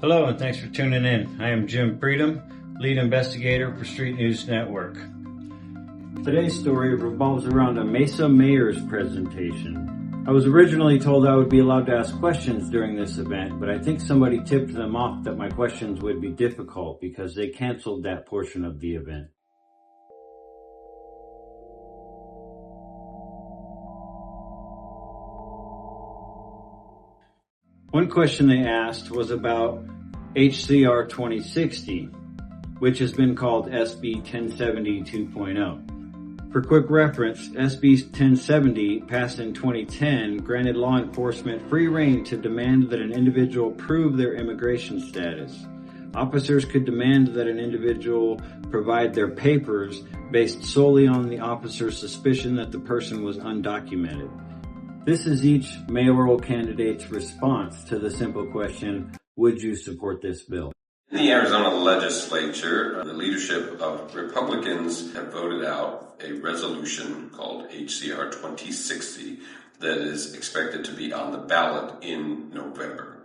Hello and thanks for tuning in. I am Jim Freedom, lead investigator for Street News Network. Today's story revolves around a Mesa mayor's presentation. I was originally told I would be allowed to ask questions during this event, but I think somebody tipped them off that my questions would be difficult because they canceled that portion of the event. One question they asked was about HCR 2060, which has been called SB 1070 2.0. For quick reference, SB 1070, passed in 2010, granted law enforcement free rein to demand that an individual prove their immigration status. Officers could demand that an individual provide their papers based solely on the officer's suspicion that the person was undocumented. This is each mayoral candidate's response to the simple question, would you support this bill? In the Arizona legislature, the leadership of Republicans have voted out a resolution called HCR 2060 that is expected to be on the ballot in November.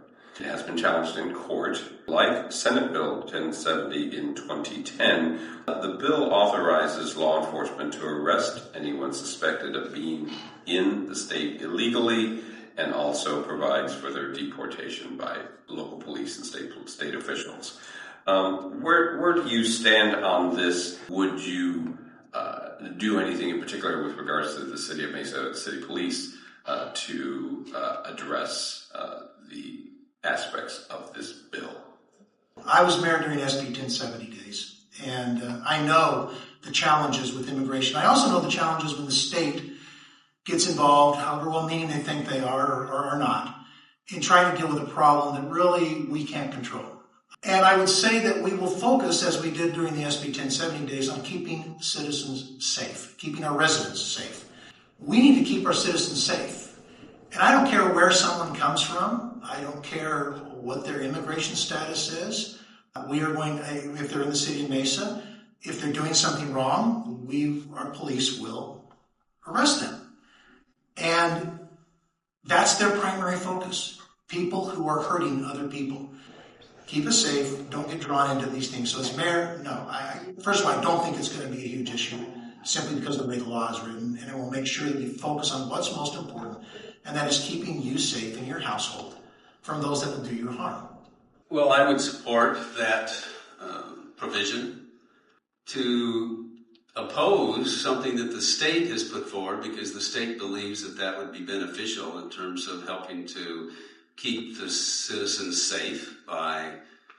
It has been challenged in court. Like Senate Bill 1070 in 2010, the bill authorizes law enforcement to arrest anyone suspected of being in the state illegally and also provides for their deportation by local police and state officials. Where do you stand on this? Would you do anything in particular with regards to the City of Mesa City Police to address the aspects of this bill? I was mayor during SB 1070 days, and I know the challenges with immigration. I also know the challenges when the state gets involved, however well-meaning they think they are or are not, in trying to deal with a problem that really we can't control. And I would say that we will focus, as we did during the SB 1070 days, on keeping citizens safe, keeping our residents safe. We need to keep our citizens safe. And I don't care where someone comes from. I don't care what their immigration status is. We are going, if they're in the city of Mesa, if they're doing something wrong, our police will arrest them. And that's their primary focus. People who are hurting other people. Keep us safe. Don't get drawn into these things. So as mayor, no. First of all, I don't think it's going to be a huge issue simply because of the way the law is written. And it will make sure that we focus on what's most important, and that is keeping you safe in your household from those that will do you harm. Well, I would support that provision to oppose something that the state has put forward because the state believes that that would be beneficial in terms of helping to keep the citizens safe by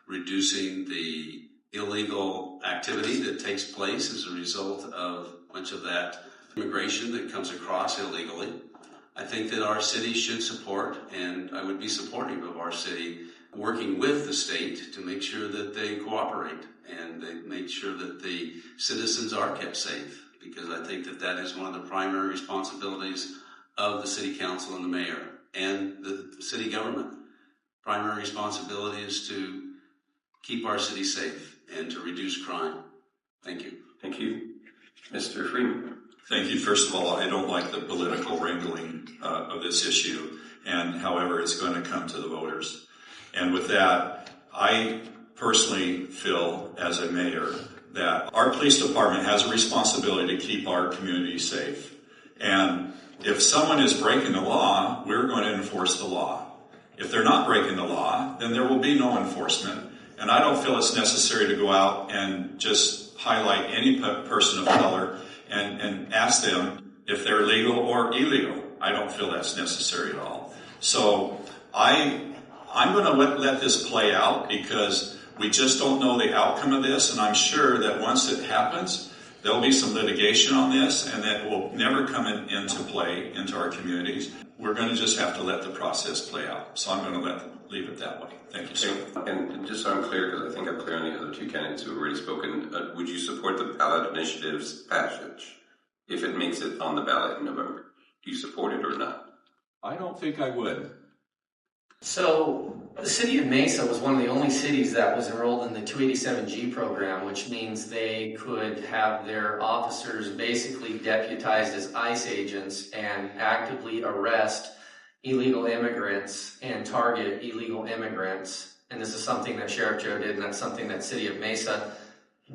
reducing the illegal activity that takes place as a result of much of that immigration that comes across illegally. I think that our city should support, and I would be supportive of our city working with the state to make sure that they cooperate and they make sure that the citizens are kept safe, because I think that that is one of the primary responsibilities of the city council and the mayor and the city government. Primary responsibility is to keep our city safe and to reduce crime. Thank you. Thank you. Mr. Freeman. Thank you. First of all, I don't like the political wrangling of this issue and however it's going to come to the voters. And with that, I personally feel as a mayor that our police department has a responsibility to keep our community safe. And if someone is breaking the law, we're going to enforce the law. If they're not breaking the law, then there will be no enforcement. And I don't feel it's necessary to go out and just highlight any person of color and ask them if they're legal or illegal. I don't feel that's necessary at all. So I'm going to let this play out because we just don't know the outcome of this. And I'm sure that once it happens, there'll be some litigation on this and that will never come into play into our communities. We're going to just have to let the process play out. So I'm going to leave it that way. Thank you, sir. And just so I'm clear, because I think I'm clear on the other two candidates who have already spoken, would you support the ballot initiative's passage if it makes it on the ballot in November? Do you support it or not? I don't think I would. So the city of Mesa was one of the only cities that was enrolled in the 287G program, which means they could have their officers basically deputized as ICE agents and actively arrest illegal immigrants and target illegal immigrants and this is something that Sheriff Joe did, and that's something that City of Mesa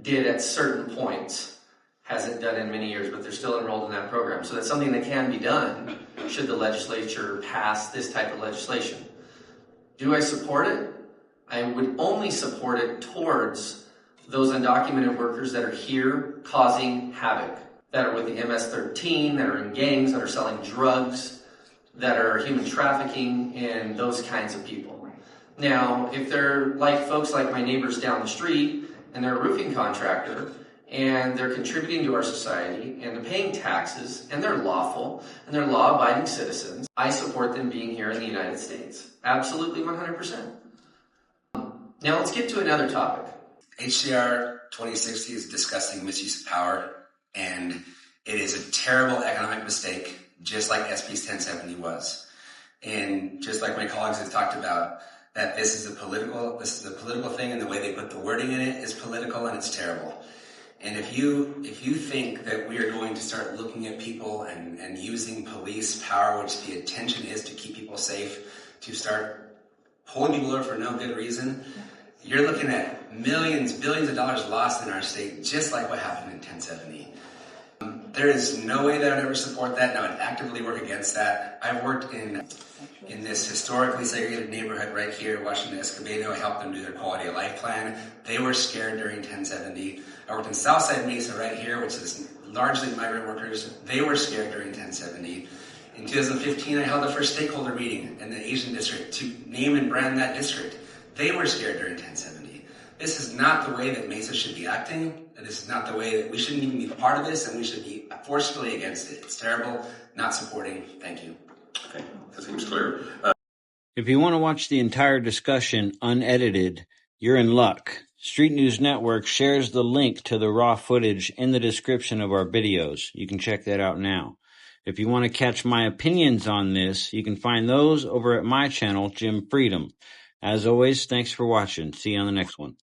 did at certain points. Hasn't done in many years, but they're still enrolled in that program. So that's something that can be done should the legislature pass this type of legislation. Do I support it? I would only support it towards those undocumented workers that are here causing havoc, that are with the MS-13, that are in gangs, that are selling drugs, that are human trafficking, and those kinds of people. Now, if they're like folks like my neighbors down the street, and they're a roofing contractor, and they're contributing to our society, and they're paying taxes, and they're lawful, and they're law-abiding citizens, I support them being here in the United States. Absolutely 100%. Now let's get to another topic. HCR 2060 is discussing misuse of power, and it is a terrible economic mistake, just like SB 1070 was. And just like my colleagues have talked about, that this is a political thing, and the way they put the wording in it is political, and it's terrible. And if you think that we are going to start looking at people and using police power, which the intention is to keep people safe, to start pulling people over for no good reason, you're looking at millions, billions of dollars lost in our state, just like what happened in 1070. There is no way that I would ever support that, and I would actively work against that. I've worked in this historically segregated neighborhood right here, Washington Escobedo. I helped them do their quality of life plan. They were scared during 1070. I worked in Southside Mesa right here, which is largely migrant workers. They were scared during 1070. In 2015, I held the first stakeholder meeting in the Asian district to name and brand that district. They were scared during 1070. This is not the way that Mesa should be acting. This is not the way that we shouldn't even be part of this, and we should be forcefully against it. It's terrible, not supporting. Thank you. Okay, that seems clear. If you want to watch the entire discussion unedited, you're in luck. Street News Network shares the link to the raw footage in the description of our videos. You can check that out now. If you want to catch my opinions on this, you can find those over at my channel, Jim Freedom. As always, thanks for watching. See you on the next one.